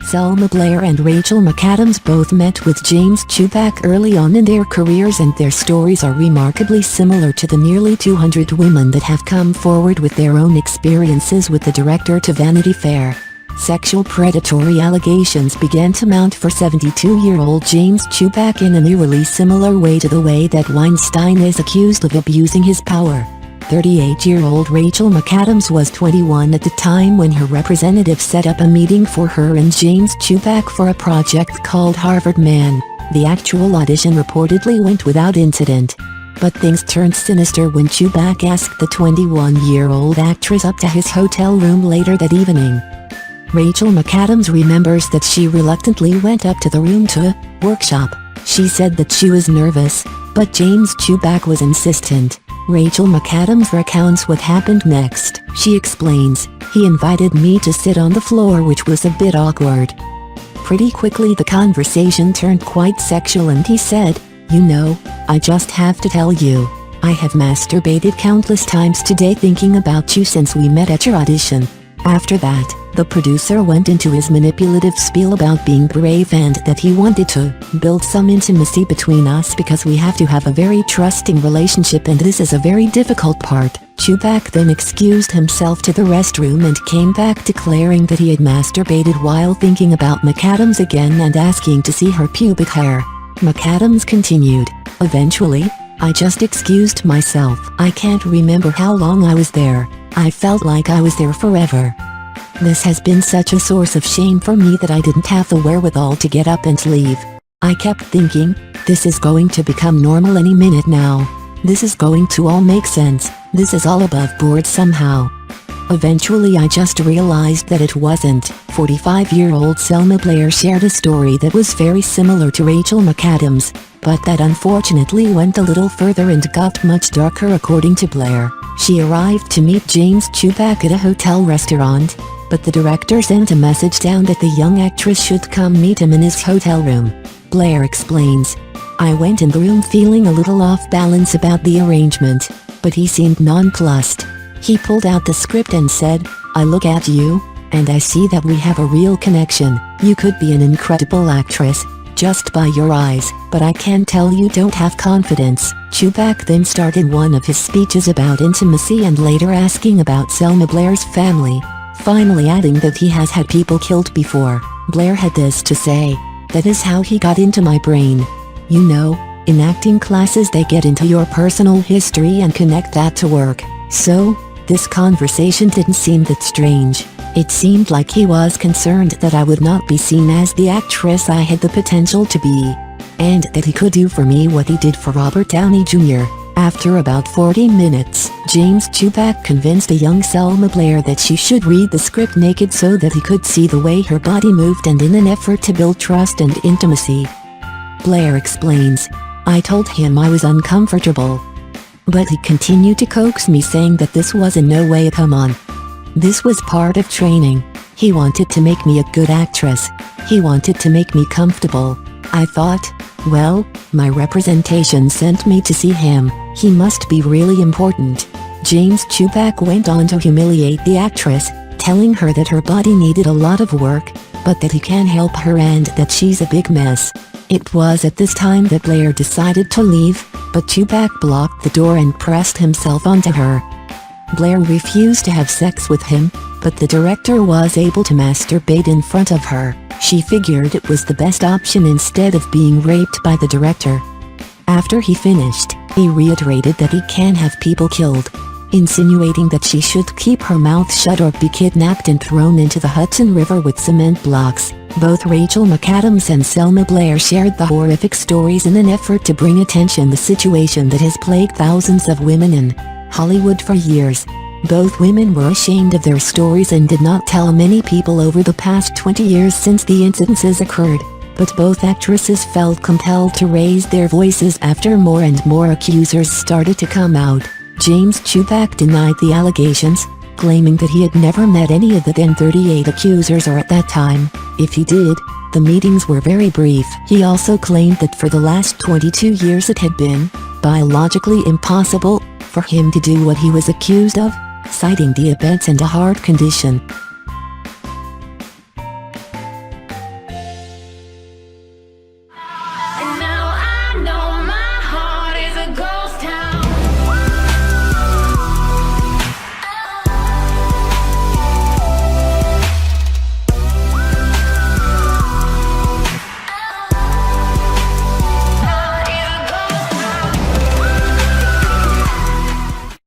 Selma Blair and Rachel McAdams both met with James Toback early on in their careers, and their stories are remarkably similar to the nearly 200 women that have come forward with their own experiences with the director to Vanity Fair. Sexual predatory allegations began to mount for 72-year-old James Toback in an eerily similar way to the way that Weinstein is accused of abusing his power. 38-year-old Rachel McAdams was 21 at the time when her representative set up a meeting for her and James Toback for a project called Harassment. The actual audition reportedly went without incident. But things turned sinister when Toback asked the 21-year-old actress up to his hotel room later that evening. Rachel McAdams remembers that she reluctantly went up to the room to workshop. She said that she was nervous, but James Toback was insistent. Rachel McAdams recounts what happened next. She explains, "He invited me to sit on the floor, which was a bit awkward. Pretty quickly the conversation turned quite sexual, and he said, 'You know, I just have to tell you, I have masturbated countless times today thinking about you since we met at your audition.' After that, the producer went into his manipulative spiel about being brave and that he wanted to build some intimacy between us because we have to have a very trusting relationship, and this is a very difficult part." Toback then excused himself to the restroom and came back declaring that he had masturbated while thinking about McAdams again and asking to see her pubic hair. McAdams continued, "Eventually, I just excused myself. I can't remember how long I was there. I felt like I was there forever. This has been such a source of shame for me that I didn't have the wherewithal to get up and leave. I kept thinking, this is going to become normal any minute now. This is going to all make sense. This is all above board somehow. Eventually I just realized that it wasn't." 45-year-old Selma Blair shared a story that was very similar to Rachel McAdams, but that unfortunately went a little further and got much darker according to Blair. She arrived to meet James Toback at a hotel restaurant, but the director sent a message down that the young actress should come meet him in his hotel room. Blair explains, "I went in the room feeling a little off balance about the arrangement, but he seemed nonplussed. He pulled out the script and said, 'I look at you, and I see that we have a real connection. You could be an incredible actress, just by your eyes, but I can tell you don't have confidence.'" Toback then started one of his speeches about intimacy and later asking about Selma Blair's family, finally adding that he has had people killed before. Blair had this to say, "That is how he got into my brain. You know, in acting classes they get into your personal history and connect that to work. So, this conversation didn't seem that strange. It seemed like he was concerned that I would not be seen as the actress I had the potential to be, and that he could do for me what he did for Robert Downey Jr." After about 40 minutes, James Toback convinced a young Selma Blair that she should read the script naked so that he could see the way her body moved, and in an effort to build trust and intimacy. Blair explains, "I told him I was uncomfortable, but he continued to coax me, saying that this was in no way a come-on. This was part of training. He wanted to make me a good actress. He wanted to make me comfortable. I thought, well, my representation sent me to see him. He must be really important." James Toback went on to humiliate the actress, telling her that her body needed a lot of work, but that he can help her and that she's a big mess. It was at this time that Blair decided to leave, but Toback blocked the door and pressed himself onto her. Blair refused to have sex with him, but the director was able to masturbate in front of her. She figured it was the best option instead of being raped by the director. After he finished, he reiterated that he can have people killed, insinuating that she should keep her mouth shut or be kidnapped and thrown into the Hudson River with cement blocks. Both Rachel McAdams and Selma Blair shared the horrific stories in an effort to bring attention to the situation that has plagued thousands of women in Hollywood for years. Both women were ashamed of their stories and did not tell many people over the past 20 years since the incidences occurred, but both actresses felt compelled to raise their voices after more and more accusers started to come out. James Toback denied the allegations, claiming that he had never met any of the then 38 accusers, or at that time, if he did, the meetings were very brief. He also claimed that for the last 22 years it had been biologically impossible for him to do what he was accused of, citing diabetes and a heart condition.